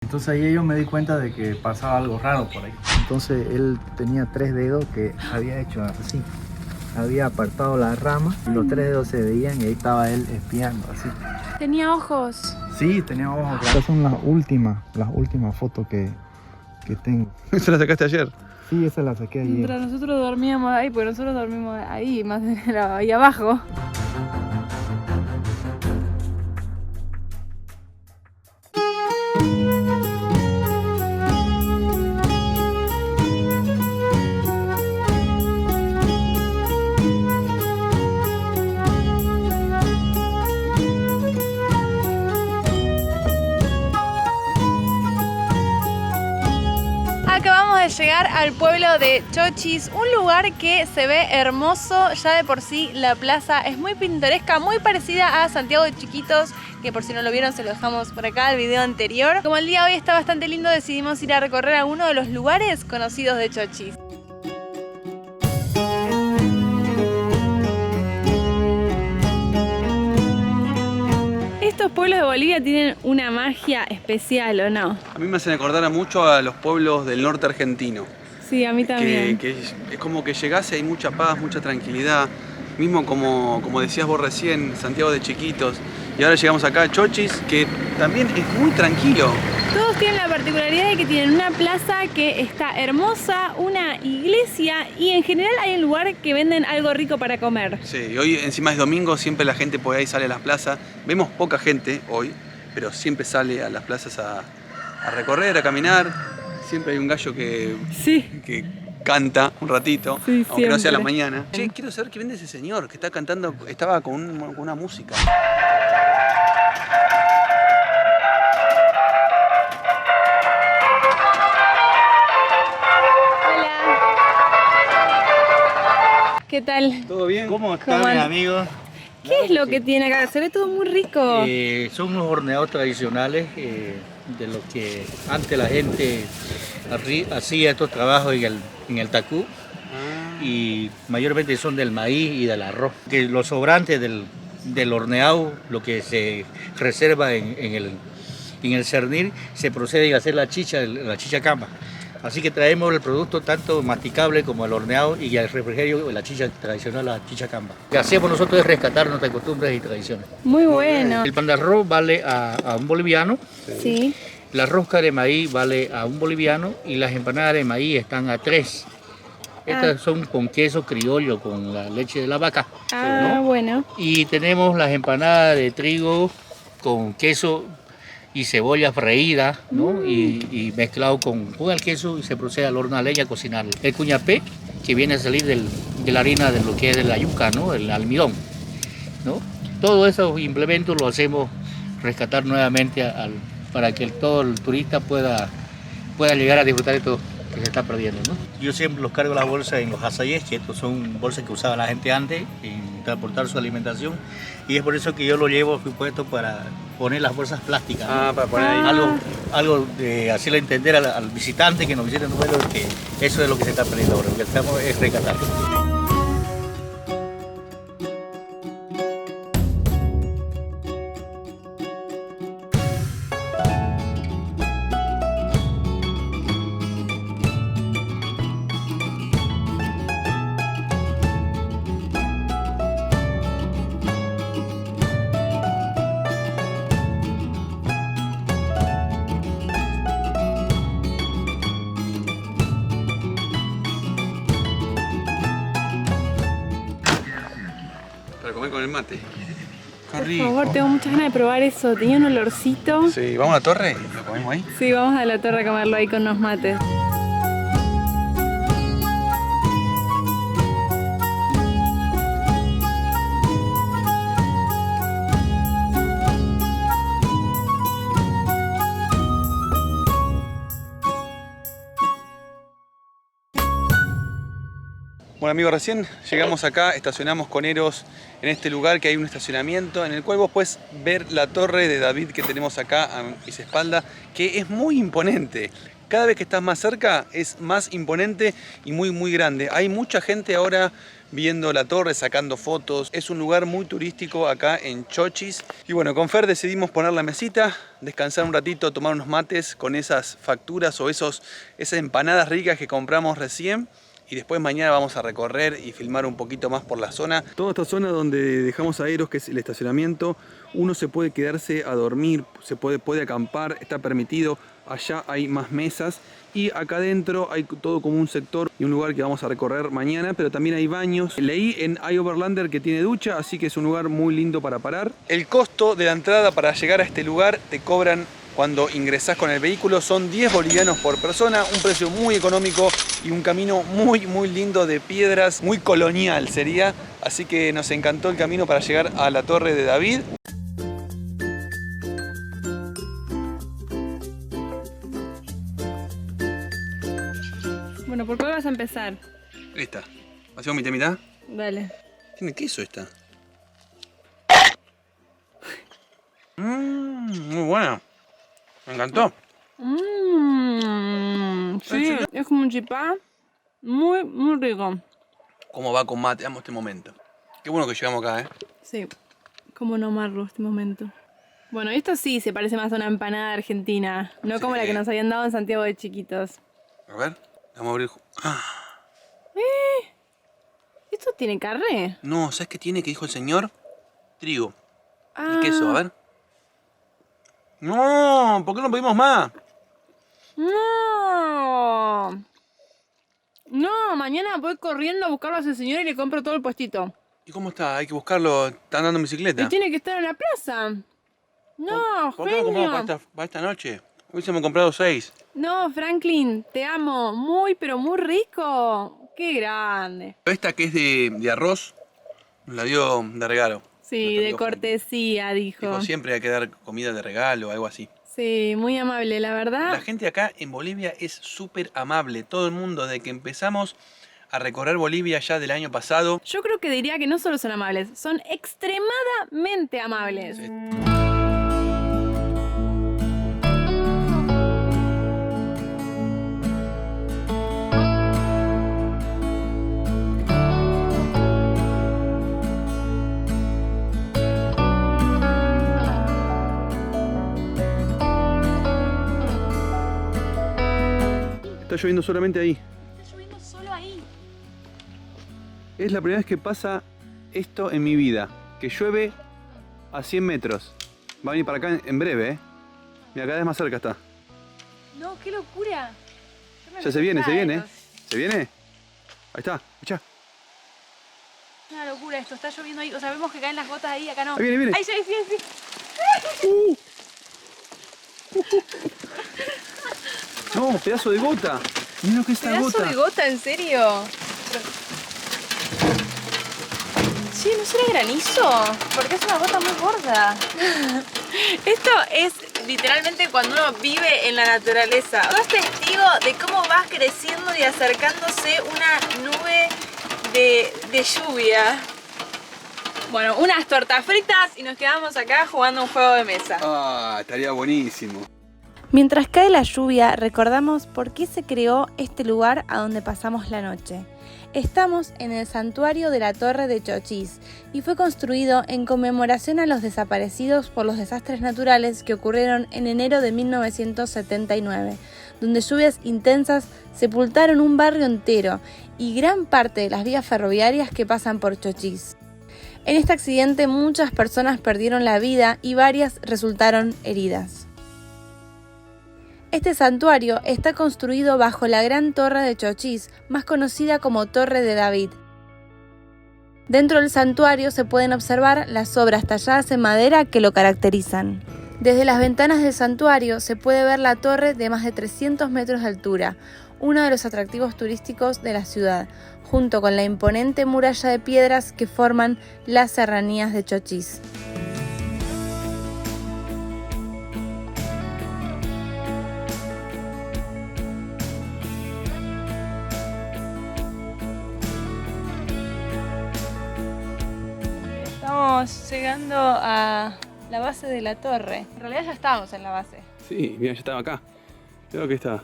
Entonces ahí yo me di cuenta de que pasaba algo raro por ahí. Entonces él tenía 3 dedos que había hecho así. Había apartado la rama y los 3 dedos se veían y ahí estaba él espiando así. Tenía ojos. Sí, tenía ojos. Estas son las últimas fotos que tengo. ¿Se la sacaste ayer? Sí, esa la saqué ayer. Mientras nosotros dormíamos ahí, pues nosotros dormimos ahí, más ahí abajo. Acabamos de llegar al pueblo de Chochis, un lugar que se ve hermoso. Ya de por sí la plaza es muy pintoresca, muy parecida a Santiago de Chiquitos, que por si no lo vieron se lo dejamos por acá, el video anterior. Como el día de hoy está bastante lindo, decidimos ir a recorrer alguno de los lugares conocidos de Chochis. Estos pueblos de Bolivia tienen una magia especial, ¿o no? A mí me hacen acordar mucho a los pueblos del norte argentino. Sí, a mí también. Que es como que llegás y hay mucha paz, mucha tranquilidad. Mismo como decías vos recién, Santiago de Chiquitos. Y ahora llegamos acá a Chochis, que también es muy tranquilo. Todos tienen la particularidad de que tienen una plaza que está hermosa, una iglesia y en general hay un lugar que venden algo rico para comer. Sí, hoy encima es domingo, siempre la gente por ahí sale a las plazas. Vemos poca gente hoy, pero siempre sale a las plazas a recorrer, a caminar. Siempre hay un gallo que canta un ratito, Sí, aunque no sea a la siempre. mañana. Che, quiero saber qué vende ese señor que está cantando, estaba con una música. Hola. ¿Qué tal? ¿Todo bien? ¿Cómo están, ¿Cómo mis an- amigos? ¿Qué es lo que tiene acá? Se ve todo muy rico. Son unos horneados tradicionales de los que antes la gente hacía estos trabajos en el tacú y mayormente son del maíz y del arroz. Que los sobrantes del horneado, lo que se reserva en el cernir, se procede a hacer la chicha camba. Así que traemos el producto tanto masticable como el horneado y el refrigerio, la chicha tradicional, la chicha camba. Lo que hacemos nosotros es rescatar nuestras costumbres y tradiciones. Muy bueno. El pan de arroz vale a un boliviano, Sí. la rosca de maíz vale a un boliviano y las empanadas de maíz están a 3. Estas son con queso criollo, con la leche de la vaca. Ah, bueno. Y tenemos las empanadas de trigo con queso y cebolla freída, ¿no? Y mezclado con el queso y se procede al horno a leña a cocinar. El cuñapé, que viene a salir de la harina de lo que es de la yuca, ¿no? El almidón, ¿no? Todos esos implementos los hacemos rescatar nuevamente para que todo el turista pueda llegar a disfrutar de esto que se está perdiendo, ¿no? Yo siempre los cargo las bolsas en los azayes, que estos son bolsas que usaba la gente antes en transportar su alimentación, y es por eso que yo lo llevo puesto para poner las bolsas plásticas, ¿no? Para poner ahí. Algo de hacerle entender al visitante que nos visita en un vuelo que eso es lo que se está perdiendo ahora, lo que estamos es rescatar. Para comer con el mate. Qué Por rico. favor, tengo muchas ganas de probar eso. Tenía un olorcito. Sí, vamos a la torre y lo comemos ahí. Sí, vamos a la torre a comerlo ahí con unos mates. Bueno amigos, recién llegamos acá, estacionamos con Eros en este lugar que hay un estacionamiento en el cual vos puedes ver la torre de David que tenemos acá a mis espaldas, que es muy imponente. Cada vez que estás más cerca es más imponente y muy grande. Hay mucha gente ahora viendo la torre, sacando fotos. Es un lugar muy turístico acá en Chochis. Y bueno, con Fer decidimos poner la mesita, descansar un ratito, tomar unos mates con esas facturas o esas empanadas ricas que compramos recién. Y después mañana vamos a recorrer y filmar un poquito más por la zona. Toda esta zona donde dejamos aeros, que es el estacionamiento, uno se puede quedarse a dormir, puede acampar, está permitido. Allá hay más mesas y acá adentro hay todo como un sector y un lugar que vamos a recorrer mañana, pero también hay baños. Leí en iOverlander que tiene ducha, así que es un lugar muy lindo para parar. El costo de la entrada para llegar a este lugar te cobran cuando ingresás con el vehículo, son 10 bolivianos por persona, un precio muy económico y un camino muy lindo de piedras, muy colonial sería, así que nos encantó el camino para llegar a la Torre de David. Bueno, ¿por cuál vas a empezar? Esta. ¿Hacemos mitad y mitad? Dale. Tiene queso esta. Muy buena. Me encantó. Sí, es como un chipá. Muy rico. ¿Cómo va con mate? Amo este momento. Qué bueno que llegamos acá, ¿eh? Sí, cómo no amarlo este momento. Bueno, esto sí se parece más a una empanada argentina, no Sí. como la que nos habían dado en Santiago de chiquitos. A ver, vamos a abrir. ¡Ah! ¿Esto tiene carne? No, ¿sabes qué tiene que dijo el señor? Trigo. Ah, Y queso, a ver. No, ¿por qué no pedimos más? No. No, mañana voy corriendo a buscarlo a ese señor y le compro todo el puestito. ¿Y cómo está? Hay que buscarlo. ¿Está andando en bicicleta? Y tiene que estar en la plaza. No, ¿Por qué no compramos genio. para esta noche? Hubiésemos comprado 6. No, Franklin, te amo. Muy, pero muy rico. Qué grande. Esta que es de arroz, nos la dio de regalo. Sí, Nuestro de amigo cortesía, dijo. Dijo, siempre hay que dar comida de regalo o algo así. Sí, muy amable, la verdad. La gente acá en Bolivia es súper amable. Todo el mundo, desde que empezamos a recorrer Bolivia ya del año pasado. Yo creo que diría que no solo son amables, son extremadamente amables. Sí. Está lloviendo solamente ahí. Está lloviendo solo ahí. Es la primera vez que pasa esto en mi vida. Que llueve a 100 metros. Va a venir para acá en breve, ¿eh? Mira, cada vez más cerca está. No, qué locura. Ya se viene, se viene. ¿Se viene? Ahí está, escuchá. Una locura esto, está lloviendo ahí. O sea, vemos que caen las gotas ahí, acá no. Ahí viene, viene. Ahí sí, sí. No, pedazo de gota. Mira lo que es esta ¿Pedazo gota. de gota, en serio? Sí, ¿no será granizo? Porque es una gota muy gorda. Esto es literalmente cuando uno vive en la naturaleza. Sos testigo de cómo vas creciendo y acercándose una nube de lluvia. Bueno, unas tortas fritas y nos quedamos acá jugando un juego de mesa. Ah, estaría buenísimo. Mientras cae la lluvia, recordamos por qué se creó este lugar a donde pasamos la noche. Estamos en el santuario de la Torre de Chochis y fue construido en conmemoración a los desaparecidos por los desastres naturales que ocurrieron en enero de 1979, donde lluvias intensas sepultaron un barrio entero y gran parte de las vías ferroviarias que pasan por Chochis. En este accidente muchas personas perdieron la vida y varias resultaron heridas. Este santuario está construido bajo la gran torre de Chochis, más conocida como Torre de David. Dentro del santuario se pueden observar las obras talladas en madera que lo caracterizan. Desde las ventanas del santuario se puede ver la torre de más de 300 metros de altura, uno de los atractivos turísticos de la ciudad, junto con la imponente muralla de piedras que forman las serranías de Chochis. Estamos llegando a la base de la torre. En realidad ya estábamos en la base. Sí, mira, ya estaba acá. Creo que está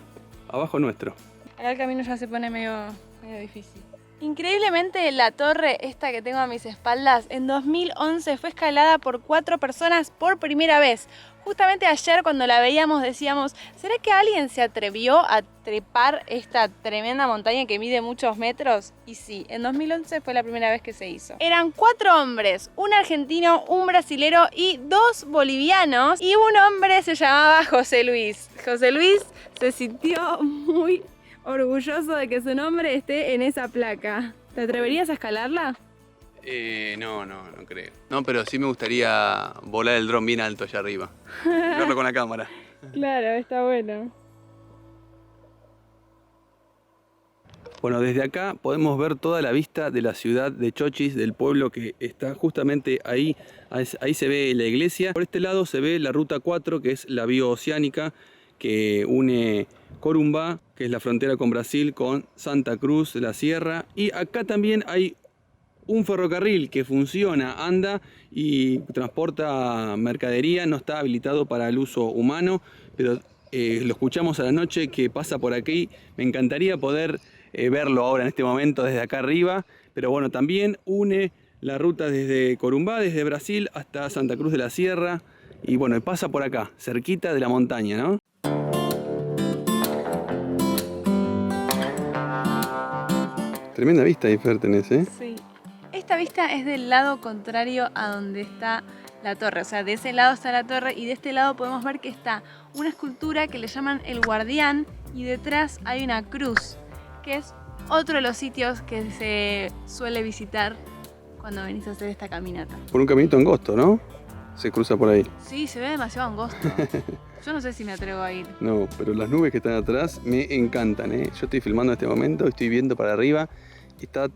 abajo nuestro. Acá el camino ya se pone medio difícil. Increíblemente, la torre esta que tengo a mis espaldas en 2011 fue escalada por 4 personas por primera vez. Justamente ayer cuando la veíamos decíamos, ¿será que alguien se atrevió a trepar esta tremenda montaña que mide muchos metros? Y sí, en 2011 fue la primera vez que se hizo. Eran 4 hombres, un argentino, un brasilero y 2 bolivianos. Y un hombre se llamaba José Luis. José Luis se sintió muy orgulloso de que su nombre esté en esa placa. ¿Te atreverías a escalarla? No creo. No, pero sí me gustaría volar el dron bien alto allá arriba. Verlo con la cámara. Claro, está bueno. Bueno, desde acá podemos ver toda la vista de la ciudad de Chochis, del pueblo que está justamente ahí. Ahí se ve la iglesia. Por este lado se ve la ruta 4, que es la bioceánica, que une Corumbá, que es la frontera con Brasil, con Santa Cruz de la Sierra. Y acá también hay un ferrocarril que funciona, anda y transporta mercadería. No está habilitado para el uso humano, pero lo escuchamos a la noche que pasa por aquí. Me encantaría poder verlo ahora en este momento desde acá arriba. Pero bueno, también une la ruta desde Corumbá, desde Brasil hasta Santa Cruz de la Sierra. Y bueno, pasa por acá, cerquita de la montaña, ¿no? Tremenda vista ahí, Fer, tenés, ¿eh? Sí. Esta vista es del lado contrario a donde está la torre. O sea, de ese lado está la torre y de este lado podemos ver que está una escultura que le llaman el Guardián y detrás hay una cruz, que es otro de los sitios que se suele visitar cuando venís a hacer esta caminata. Por un caminito angosto, ¿no? Se cruza por ahí. Sí, se ve demasiado angosto. Yo no sé si me atrevo a ir. No, pero las nubes que están atrás me encantan, ¿eh? Yo estoy filmando en este momento, estoy viendo para arriba y está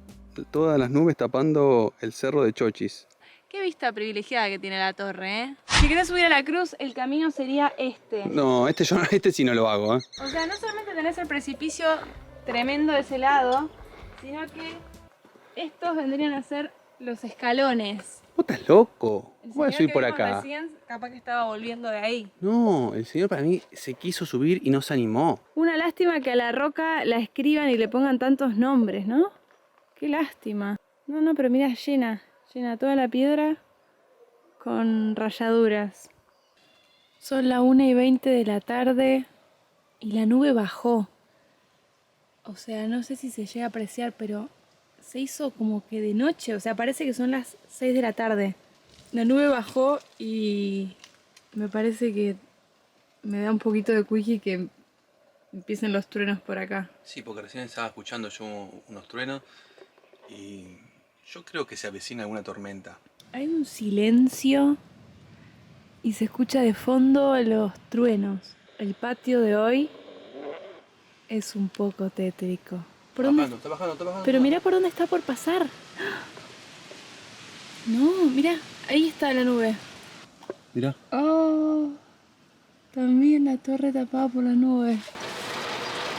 todas las nubes tapando el cerro de Chochis. Qué vista privilegiada que tiene la torre, ¿eh? Si querés subir a la cruz, el camino sería este. No, este sí no lo hago, ¿eh? O sea, no solamente tenés el precipicio tremendo de ese lado, sino que estos vendrían a ser los escalones. ¿Vos estás loco? El Voy a señor subir que por vimos acá. recién, capaz que estaba volviendo de ahí. No, el señor para mí se quiso subir y no se animó. Una lástima que a la roca la escriban y le pongan tantos nombres, ¿no? Qué lástima. No, pero mira, llena toda la piedra con rayaduras. Son las 1:20 de la tarde y la nube bajó. O sea, no sé si se llega a apreciar, pero se hizo como que de noche. O sea, parece que son las 6 de la tarde. La nube bajó y me parece que me da un poquito de cuiji que empiecen los truenos por acá. Sí, porque recién estaba escuchando yo unos truenos y yo creo que se avecina alguna tormenta. Hay un silencio y se escucha de fondo los truenos. El patio de hoy es un poco tétrico. Está bajando. Pero mira por dónde está por pasar. No, mira, ahí está la nube. Mirá. Oh, también la torre tapada por la nube.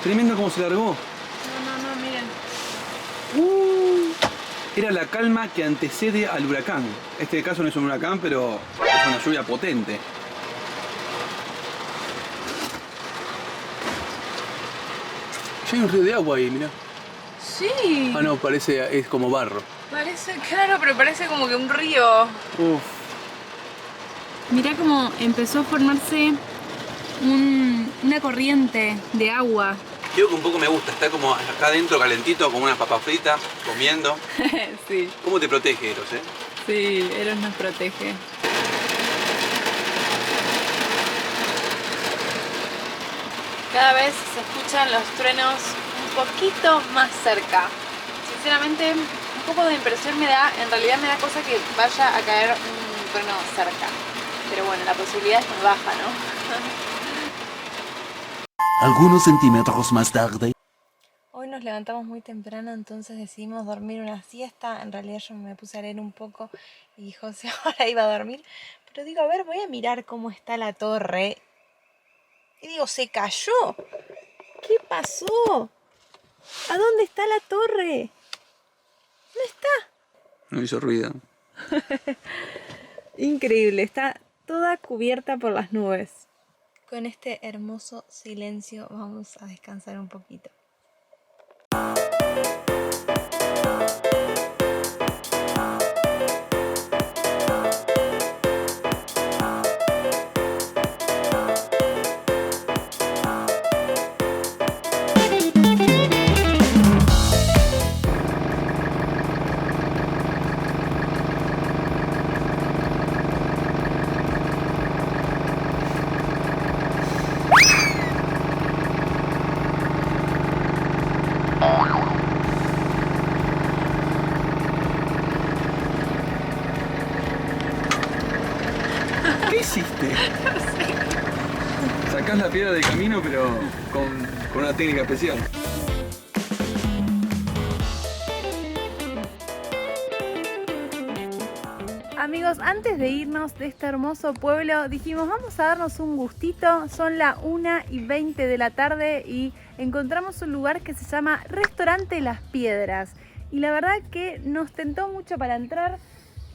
Tremendo como se largó. No, miren. Era la calma que antecede al huracán. Este caso no es un huracán, pero es una lluvia potente. Ya hay un río de agua ahí, mirá. Sí. Ah, no, es como barro. Parece, claro, pero parece como que un río. Uf. Mirá cómo empezó a formarse una corriente de agua. Digo que un poco me gusta, está como acá adentro calentito, como una papa frita, comiendo. Sí. ¿Cómo te protege, Eros, Sí, Eros nos protege. Cada vez se escuchan los truenos un poquito más cerca. Sinceramente, un poco de impresión me da, en realidad me da cosa que vaya a caer un trueno cerca. Pero bueno, la posibilidad es muy baja, ¿no? Algunos centímetros más tarde. Hoy nos levantamos muy temprano, entonces decidimos dormir una siesta. En realidad yo me puse a leer un poco y José ahora iba a dormir. Pero digo, a ver, voy a mirar cómo está la torre. Y digo, ¿se cayó? ¿Qué pasó? ¿A dónde está la torre? ¿No está? No hizo ruido. Increíble, está toda cubierta por las nubes. Con este hermoso silencio vamos a descansar un poquito. piedra de camino, pero con una técnica especial. Amigos, antes de irnos de este hermoso pueblo, dijimos vamos a darnos un gustito. Son las 1:20 de la tarde y encontramos un lugar que se llama Restaurante Las Piedras. Y la verdad que nos tentó mucho para entrar.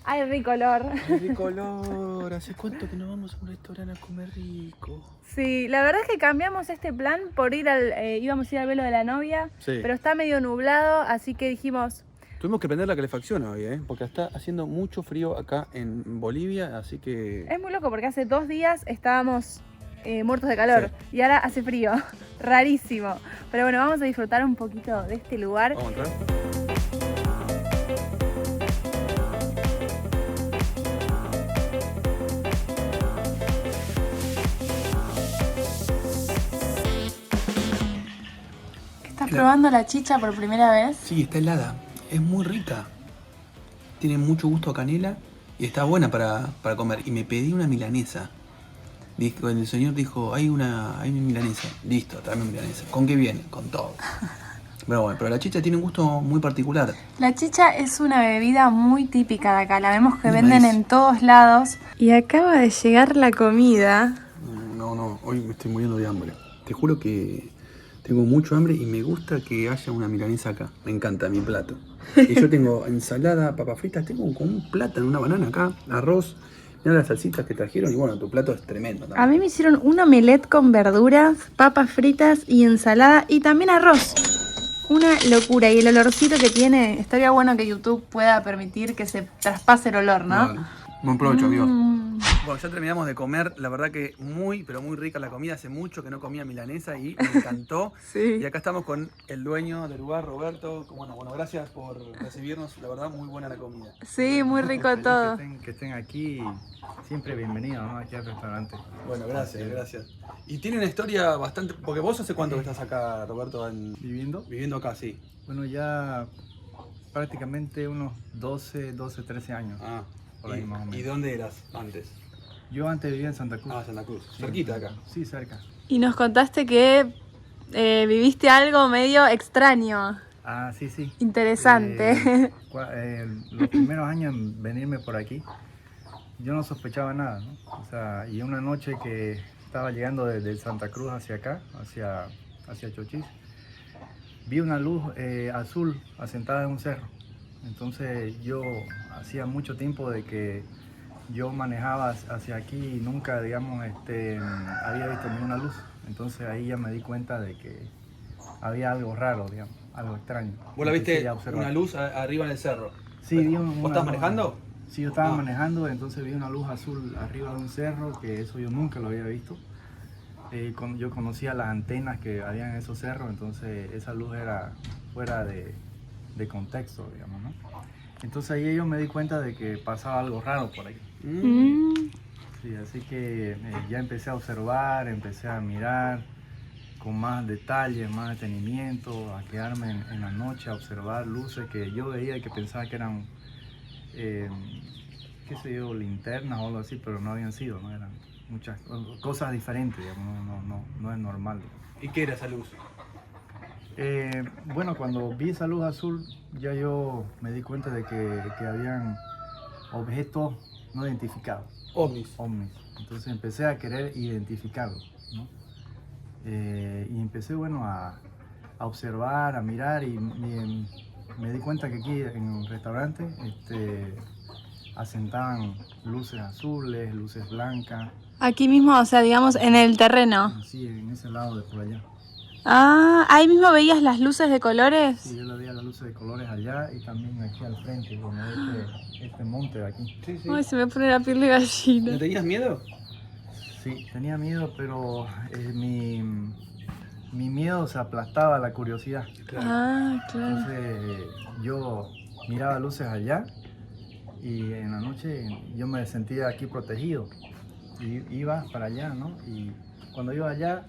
Hay rico olor. Hay rico olor. ¿Hace cuánto que no vamos a un restaurante a comer rico? Sí, la verdad es que cambiamos este plan por ir íbamos a ir al velo de la novia, Sí. pero está medio nublado, así que dijimos, Tuvimos que prender la calefacción hoy, porque está haciendo mucho frío acá en Bolivia, así que... es muy loco porque hace 2 días estábamos muertos de calor y ahora hace frío, rarísimo. Pero bueno, vamos a disfrutar un poquito de este lugar. Vamos a entrar. ¿Estás probando la chicha por primera vez? Sí, está helada. Es muy rica. Tiene mucho gusto a canela y está buena para comer. Y me pedí una milanesa. El señor dijo, hay una milanesa. Listo, tráeme una milanesa. ¿Con qué viene? Con todo. Pero la chicha tiene un gusto muy particular. La chicha es una bebida muy típica de acá, la vemos que De venden maíz. en todos lados. Y acaba de llegar la comida. No, hoy me estoy muriendo de hambre. Te juro que tengo mucho hambre y me gusta que haya una milanesa acá. Me encanta mi plato. Y yo tengo ensalada, papas fritas, tengo con un plátano, una banana acá, arroz. Mirá las salsitas que trajeron y bueno, tu plato es tremendo también. A mí me hicieron un omelette con verduras, papas fritas y ensalada y también arroz. Una locura. Y el olorcito que tiene, estaría bueno que YouTube pueda permitir que se traspase el olor, ¿no? Vale. Buen provecho, amigos. Bueno, ya terminamos de comer. La verdad que muy, pero muy rica la comida. Hace mucho que no comía milanesa y me encantó. Sí. Y acá estamos con el dueño del lugar, Roberto. Bueno, gracias por recibirnos. La verdad, muy buena la comida. Sí, muy rico Feliz todo. Que estén aquí, siempre bienvenidos, ¿no? Aquí al restaurante. Bueno, gracias. Y tiene una historia bastante... Porque vos hace cuánto que estás acá, Roberto, viviendo acá, sí. Bueno, ya prácticamente unos 12, 13 años. Ah, Por ahí más o menos. ¿Y dónde eras antes? Yo antes vivía en Santa Cruz. Ah, Santa Cruz. Sí, Cerquita de acá. Sí, cerca. Y nos contaste que viviste algo medio extraño, Ah, sí, sí. interesante. Los primeros años en venirme por aquí, yo no sospechaba nada, ¿no? O sea, y una noche que estaba llegando desde Santa Cruz hacia acá, hacia Chochis, vi una luz azul asentada en un cerro. Entonces yo hacía mucho tiempo de que yo manejaba hacia aquí y nunca, digamos, había visto ninguna luz. Entonces ahí ya me di cuenta de que había algo raro, digamos, algo extraño. ¿Vos la viste Empecé a observar. una luz arriba en el cerro? Sí, vi ¿Vos una estás luz. manejando? Sí, yo estaba Ah. manejando, entonces vi una luz azul arriba de un cerro, que eso yo nunca lo había visto. Yo conocía las antenas que había en esos cerros, entonces esa luz era fuera de contexto, digamos, ¿no? Entonces ahí yo me di cuenta de que pasaba algo raro por ahí. Sí, así que ya empecé a observar, empecé a mirar con más detalles, más detenimiento, a quedarme en la noche a observar luces que yo veía y que pensaba que eran, qué sé yo, linternas o algo así, pero no habían sido, ¿no? Eran muchas cosas diferentes, digamos, no es normal, digamos. ¿Y qué era esa luz? Bueno, cuando vi esa luz azul, ya yo me di cuenta de que habían objetos no identificados. Ovnis. Ovnis. Entonces empecé a querer identificarlos, ¿no? Y empecé, bueno, a observar, a mirar y me di cuenta que aquí en el restaurante asentaban luces azules, luces blancas, Aquí mismo, o sea, digamos, en el terreno. así en ese lado de por allá. Ah, ahí mismo veías las luces de colores. Sí, yo le veía las luces de colores allá y también aquí al frente, como este monte de aquí. Sí, sí. Ay, se me pone la piel de gallina. ¿No tenías miedo? Sí, tenía miedo, pero mi miedo se aplastaba a la curiosidad. Ah, claro. Entonces yo miraba luces allá y en la noche yo me sentía aquí protegido. Y iba para allá, ¿no? Y cuando iba allá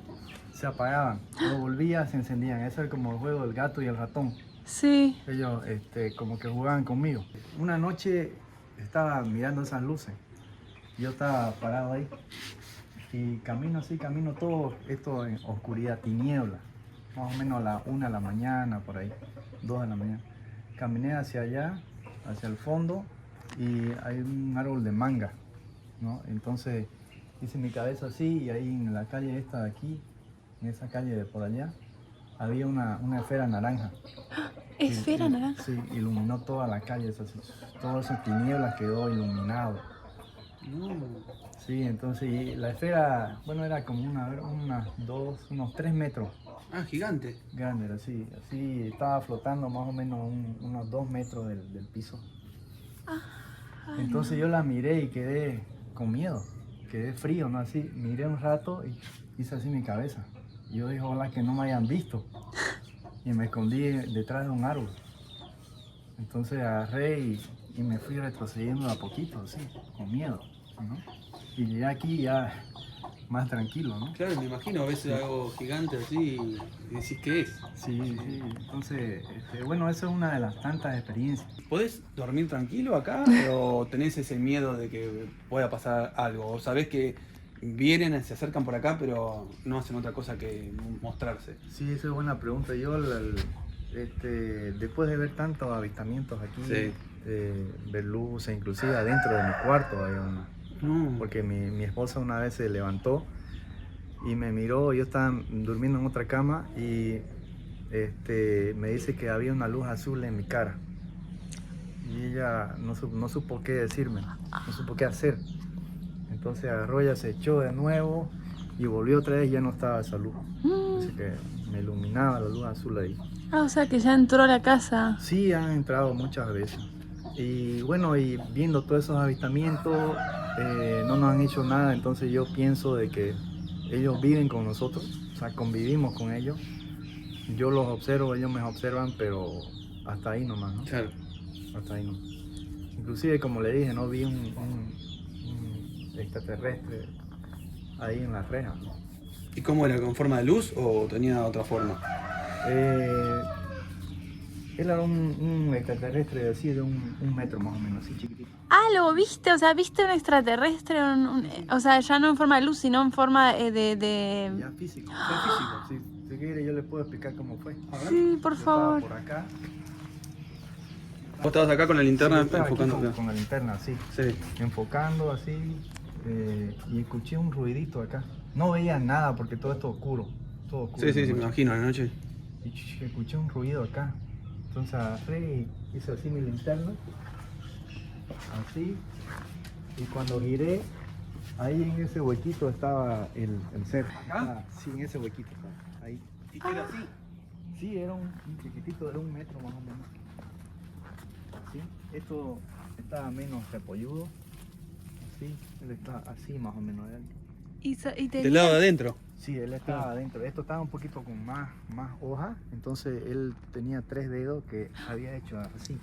se apagaban. Cuando volvía se encendían. Eso era como el juego del gato y el ratón. Sí. Ellos como que jugaban conmigo. Una noche estaba mirando esas luces. Yo estaba parado ahí Y camino así, camino todo esto en oscuridad, tiniebla. Más o menos a las 1 de la mañana, por ahí, 2 de la mañana. Caminé hacia allá, hacia el fondo, y hay un árbol de manga, ¿no? Entonces hice mi cabeza así, y ahí en la calle esta de aquí, en esa calle de por allá, había una esfera naranja. ¿Esfera naranja? Sí, iluminó toda la calle, todas esas tinieblas quedó iluminado. Sí, entonces y la esfera, bueno, era como unos 3 metros. Ah, gigante. Grande, era así, estaba flotando más o menos unos 2 metros del piso. Entonces yo la miré y quedé con miedo, quedé frío, ¿no? Así, miré un rato y hice así mi cabeza. Y yo dije, ojalá que no me hayan visto. Y me escondí detrás de un árbol. Entonces agarré y me fui retrocediendo a poquito, así, con miedo, ¿no? Y llegué aquí ya más tranquilo, ¿no? Claro, me imagino, a veces algo gigante así y decís qué es. Sí. Entonces, bueno, esa es una de las tantas experiencias. ¿Podés dormir tranquilo acá o tenés ese miedo de que pueda pasar algo? ¿O sabés que vienen, se acercan por acá, pero no hacen otra cosa que mostrarse? Sí, esa es buena pregunta. Yo, después de ver tantos avistamientos aquí, Sí. ver luces, inclusive adentro de mi cuarto hay una. No. Porque mi esposa una vez se levantó y me miró, yo estaba durmiendo en otra cama y me dice que había una luz azul en mi cara. Y ella no supo qué decirme, no supo qué hacer. Entonces agarró, ella se echó de nuevo y volvió otra vez y ya no estaba esa luz. Así que me iluminaba la luz azul ahí. Ah, o sea que ya entró a la casa. Sí, han entrado muchas veces. Y bueno, y viendo todos esos avistamientos, no nos han hecho nada, entonces yo pienso de que ellos viven con nosotros, o sea, convivimos con ellos. Yo los observo, ellos me observan, pero hasta ahí nomás, ¿no? Claro. Hasta ahí nomás. Inclusive, como le dije, no vi un extraterrestre ahí en la reja, ¿no? ¿Y cómo era? ¿Con forma de luz o tenía otra forma? Él era un extraterrestre así de un metro más o menos, así chiquitito. Ah, ¿lo viste? O sea, ¿viste un extraterrestre? O sea, ya no en forma de luz, sino en forma de... Ya físico, fue físico. Si quiere yo le puedo explicar cómo fue. Sí, por Yo estaba favor. por acá. ¿Vos estabas acá con la linterna Sí, yo estaba aquí enfocando? con la linterna, sí. Sí. Enfocando así, y escuché un ruidito acá. No veía nada porque todo esto oscuro. Todo oscuro. Sí, de me noche. imagino, a la noche. Y escuché un ruido acá. Entonces agarré y hice así mi linterna. Así. Y cuando giré, ahí en ese huequito estaba el ser. ¿Acá? Sí, en ese huequito. Ahí. ¿Y qué era así? Sí, era un chiquitito de 1 metro más o menos. Así. Esto estaba menos repolludo. Así. Él está así más o menos. Y Del lado de adentro. Sí, él estaba adentro. Esto estaba un poquito con más hoja. Entonces él tenía 3 dedos que había hecho así.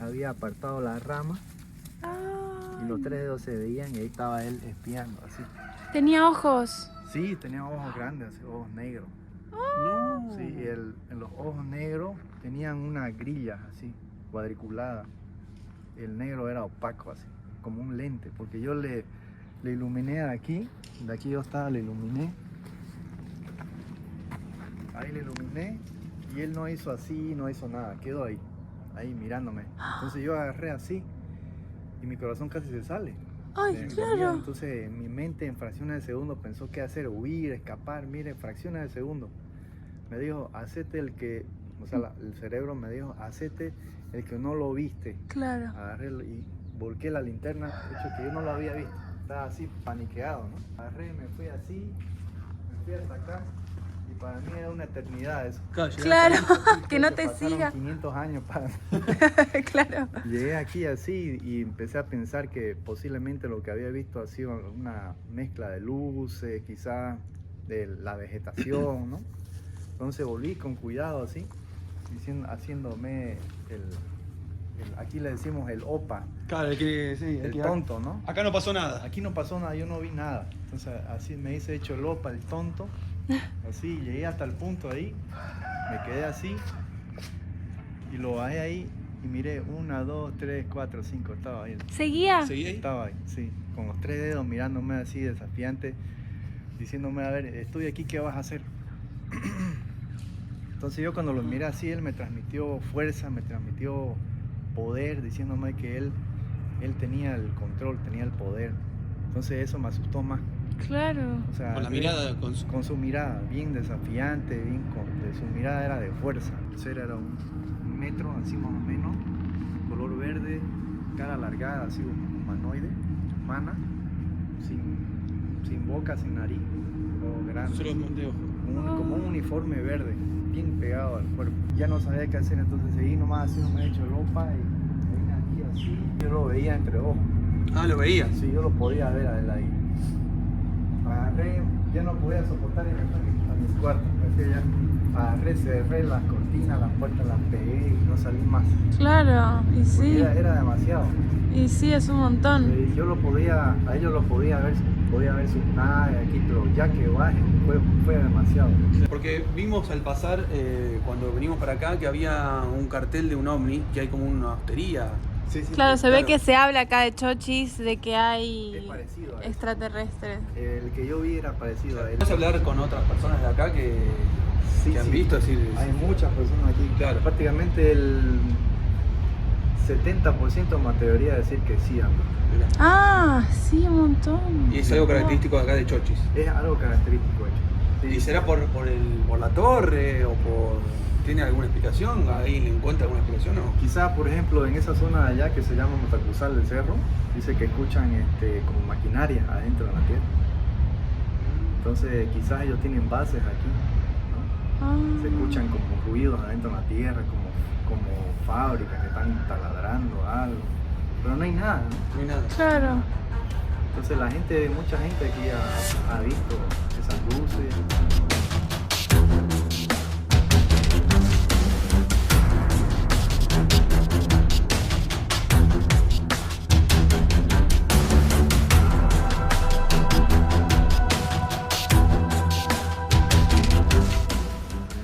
Había apartado la rama y los 3 dedos se veían y ahí estaba él espiando así. Tenía ojos. Sí, tenía ojos grandes, así, ojos negros. No. Sí, y en los ojos negros tenían una grilla así, cuadriculada. El negro era opaco así, como un lente, porque yo le iluminé de aquí yo estaba, le iluminé. Ahí le iluminé y él no hizo así, no hizo nada, quedó ahí mirándome. Entonces yo agarré así y mi corazón casi se sale. Ay, de claro. miedo. Entonces mi mente en fracciones de segundo pensó qué hacer, huir, escapar, mire, fracciones de segundo. Me dijo, hacete el que, o sea, el cerebro me dijo, hacete el que no lo viste. Claro. Agarré y volqué la linterna, de hecho que yo no lo había visto. Estaba así paniqueado, ¿no? Agarré, me fui así, me fui hasta acá. Y para mí era una eternidad eso. Claro, que no Creo te pasaron siga. 500 años para... Claro. Llegué aquí así y empecé a pensar que posiblemente lo que había visto ha sido una mezcla de luces, quizás de la vegetación, ¿no? Entonces volví con cuidado así, haciéndome aquí le decimos el opa, Claro, el tonto, ¿no? Acá no pasó nada. Aquí no pasó nada, yo no vi nada. Entonces así me hice hecho el opa, el tonto. Así, llegué hasta el punto ahí, me quedé así y lo bajé ahí y miré 1, 2, 3, 4, 5, estaba ahí. ¿Seguía? ¿Seguí ahí? Estaba ahí, sí, con los 3 dedos mirándome así desafiante. diciéndome, a ver, estoy aquí, ¿qué vas a hacer? Entonces yo cuando lo miré así, él me transmitió fuerza, me transmitió poder, diciéndome que él tenía el control, tenía el poder. Entonces eso me asustó más. Claro. O sea, Con la mirada, con su mirada, bien desafiante, su mirada era de fuerza. El ser era un metro, así más o menos, color verde, cara alargada, así humanoide, humana, sin boca, sin nariz, o grande. Solo de ojo. Como un uniforme verde, bien pegado al cuerpo. Ya no sabía qué hacer, entonces seguí nomás así, no me he hecho ropa y me vine aquí así. Yo lo veía entre ojos. Ah, lo veía. Sí, yo lo podía ver a él ahí. Agarré, ya no podía soportar y me fui a mi cuarto. Me fui allá. Agarré, cerré las cortinas, las puertas las pegué y no salí más. Claro, y Porque sí. Era demasiado. Y sí, es un montón. Yo lo podía, a ellos lo podía ver sus naves aquí, pero ya que bajen fue demasiado. Porque vimos al pasar, cuando venimos para acá, que había un cartel de un ovni, que hay como una hostería. Sí, Claro, sí, se ve que se habla acá de chochis, de que hay es parecido a eso. extraterrestres. El que yo vi era parecido a él. ¿Vas a hablar con otras personas de acá que han visto? Decir, Hay muchas personas aquí. Claro. Prácticamente el 70% me atrevería a decir que sí anda. Mirá. Ah, sí, un montón. Y es algo característico de acá de Chochis. Es algo característico hecho. ¿Y será por la torre o por... ¿Tiene alguna explicación? ¿Ahí le encuentra alguna explicación o...? Quizás, por ejemplo, en esa zona de allá que se llama Motacruzal del Cerro, dice que escuchan como maquinaria adentro de la tierra. Entonces, quizás ellos tienen bases aquí, ¿no? Ah. Se escuchan como ruidos adentro de la tierra, como fábricas que están taladrando algo. Pero no hay nada, ¿no? No hay nada. Claro. Entonces mucha gente aquí ha visto esas luces.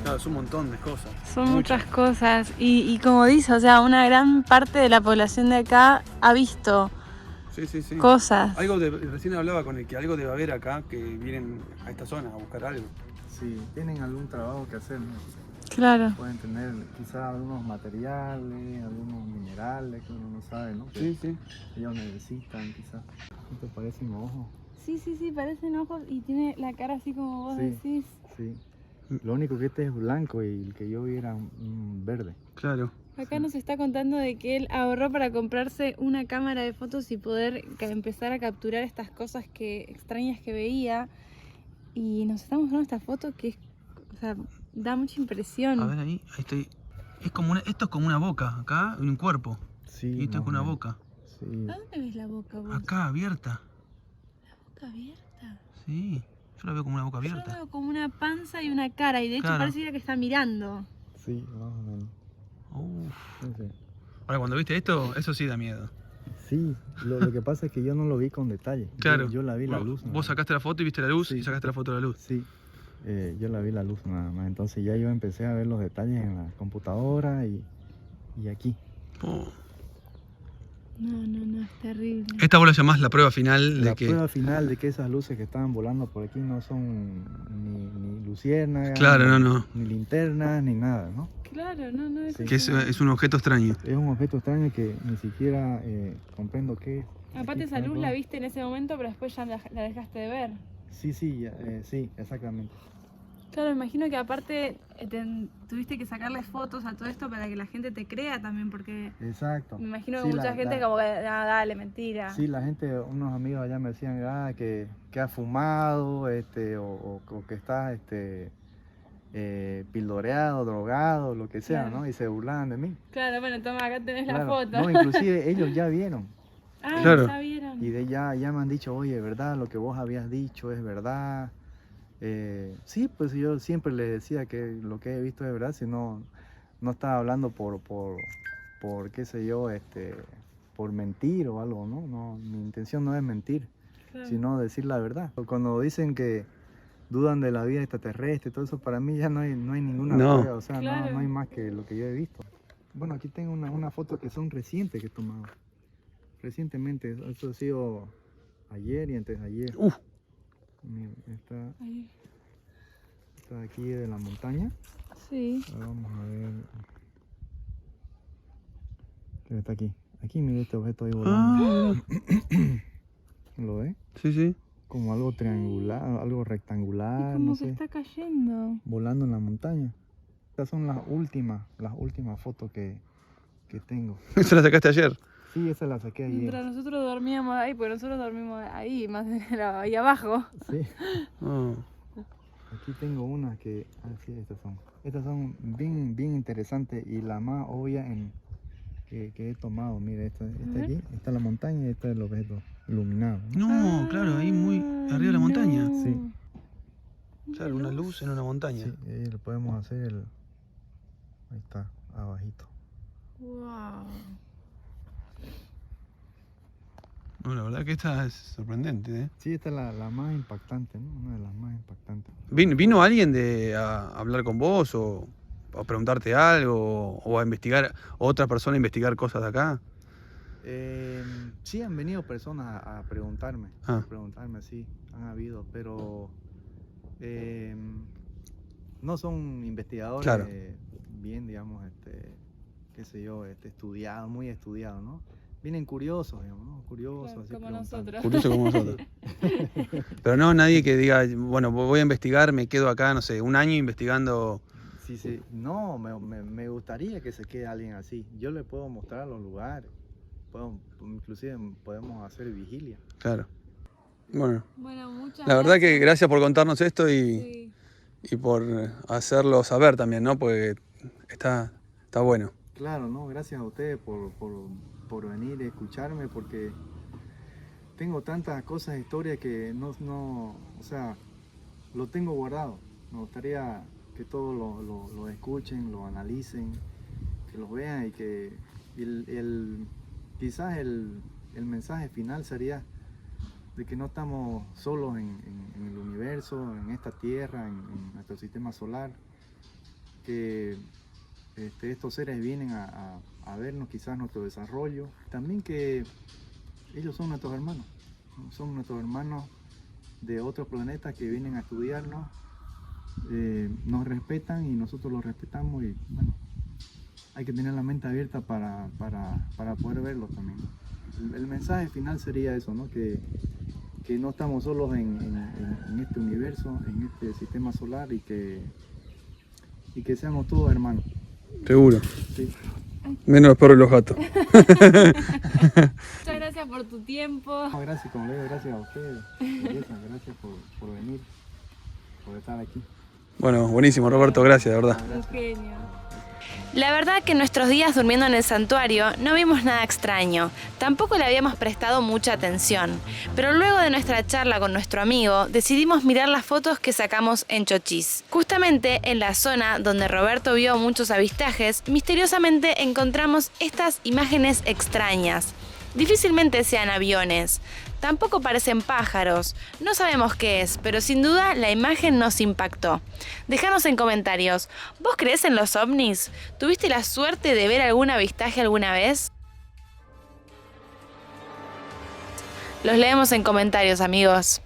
Claro, es un montón de cosas. Son muchas cosas. Y como dice, o sea, una gran parte de la población de acá ha visto Sí. cosas. Recién hablaba con el que algo debe haber acá que vienen a esta zona a buscar algo. Sí, tienen algún trabajo que hacer, ¿no? Claro. Pueden tener quizás algunos materiales, algunos minerales que uno no sabe, ¿no? Sí. Ellos necesitan quizás. ¿Esto parecen ojos? Sí, parecen ojos y tiene la cara así como vos Sí. decís. Sí. Lo único que este es blanco y el que yo vi era un verde. Claro. Acá nos está contando de que él ahorró para comprarse una cámara de fotos y poder empezar a capturar estas cosas extrañas que veía. Y nos está mostrando esta foto que es, o sea, da mucha impresión. A ver ahí estoy. Esto es como una boca, acá un cuerpo. Sí. Y esto es como una boca. Sí. ¿A dónde ves la boca vos? Acá, abierta. ¿La boca abierta? Sí, yo la veo como una boca Yo lo abierta. veo como una panza y una cara y de hecho Claro. pareciera que está mirando. Sí, más o menos. Uf. Sí. Ahora, cuando viste esto, eso sí da miedo. Sí, lo que pasa es que yo no lo vi con detalle. Claro. Yo la vi la luz. Vos sacaste la foto y viste la luz Sí. y sacaste la foto de la luz. Sí, yo la vi la luz nada más. Entonces ya yo empecé a ver los detalles en la computadora y aquí. Oh. No, es terrible. Esta vos la llamás la prueba final de La que... prueba final de que esas luces que estaban volando por aquí no son ni luciérnagas, Claro, no. ni linternas, ni nada, ¿no? Claro, no es Sí. Que es un objeto extraño. Es un objeto extraño que ni siquiera comprendo qué es. Aparte esa luz la viste en ese momento, pero después ya la dejaste de ver. Sí, sí, exactamente. Claro, imagino que aparte tuviste que sacarle fotos a todo esto para que la gente te crea también, porque Exacto. me imagino que Sí, mucha gente como que, dale, mentira. Sí, la gente, unos amigos allá me decían que ha fumado, o que está pildoreado, drogado, lo que sea, Claro. ¿no? Y se burlaban de mí. Claro, bueno, toma, acá tenés la Claro. foto. No, inclusive ellos ya vieron. Ah, Claro. ya vieron. Y ya me han dicho, oye, ¿verdad? Lo que vos habías dicho es verdad. Sí, pues yo siempre les decía que lo que he visto es verdad, si no estaba hablando por qué sé yo, por mentir o algo, ¿no? No, mi intención no es mentir, Claro. sino decir la verdad. Cuando dicen que dudan de la vida extraterrestre y todo eso, para mí ya no hay ninguna No. prueba, o sea, Claro. no hay más que lo que yo he visto. Bueno, aquí tengo una foto que son recientes que he tomado. Recientemente, eso ha sido ayer y antes de ayer. Mira, está aquí de la montaña. Sí. Ahora vamos a ver. ¿Qué está aquí? Aquí, mira este objeto ahí volando. ¿Lo ves? Sí, sí. Como algo triangular, algo rectangular, Como no que sé. está cayendo. Volando en la montaña. Estas son las últimas fotos que tengo. ¿Eso la sacaste ayer? Sí, esa la saqué ayer. Mientras nosotros dormíamos ahí, porque nosotros dormimos ahí, más ahí abajo. Sí. Ah. Aquí tengo unas que... Ah, sí, estas son. Estas son bien interesantes y la más obvia que he tomado. Mira, esta aquí, esta es la montaña y esta es el objeto iluminado, ¿no? No, claro, ahí muy arriba de la montaña. Sí. Claro, una luz en una montaña. Sí, ahí lo podemos hacer Ahí está, abajito. Wow. No, la verdad que esta es sorprendente, ¿eh? Sí, esta es la más impactante, ¿no? Una de las más impactantes. ¿Vino alguien a hablar con vos o a preguntarte algo o a investigar, o otra persona a investigar cosas de acá? Sí, han venido personas a preguntarme. Ah. A preguntarme, sí, han habido, pero no son investigadores Claro. bien, digamos, qué sé yo, estudiados, muy estudiados, ¿no? Vienen curiosos, digamos, ¿no? Curiosos, Claro, así como preguntando. nosotros. Curioso como nosotros. Pero no nadie que diga, bueno, voy a investigar, me quedo acá, no sé, un año investigando. Sí, sí. No, me gustaría que se quede alguien así. Yo le puedo mostrar los lugares. Inclusive podemos hacer vigilia. Claro. Bueno, Bueno, muchas la verdad que gracias. gracias por contarnos esto Sí. y por hacerlo saber también, ¿no? Porque está bueno. Claro, no, gracias a ustedes por venir a escucharme, porque tengo tantas cosas, historias que o sea, lo tengo guardado. Me gustaría que todos lo escuchen, lo analicen, que los vean y que quizás el mensaje final sería de que no estamos solos en el universo, en esta tierra, en nuestro sistema solar, que estos seres vienen a vernos quizás nuestro desarrollo, también que ellos son nuestros hermanos de otros planetas que vienen a estudiarnos, nos respetan y nosotros los respetamos y bueno, hay que tener la mente abierta para poder verlos también. El mensaje final sería eso, ¿no? Que no estamos solos en este universo, en este sistema solar y que seamos todos hermanos. Seguro. Sí. Menos los perros y los gatos. Muchas gracias por tu tiempo. No, gracias, como le digo, gracias a ustedes. Gracias por venir, por estar aquí. Bueno, buenísimo, Roberto, gracias, de verdad. Un genio. La verdad que en nuestros días durmiendo en el santuario no vimos nada extraño, tampoco le habíamos prestado mucha atención, pero luego de nuestra charla con nuestro amigo decidimos mirar las fotos que sacamos en Chochis. Justamente en la zona donde Roberto vio muchos avistajes, misteriosamente encontramos estas imágenes extrañas. Difícilmente sean aviones, tampoco parecen pájaros, no sabemos qué es, pero sin duda la imagen nos impactó. Déjanos en comentarios, ¿vos creés en los ovnis? ¿Tuviste la suerte de ver algún avistaje alguna vez? Los leemos en comentarios, amigos.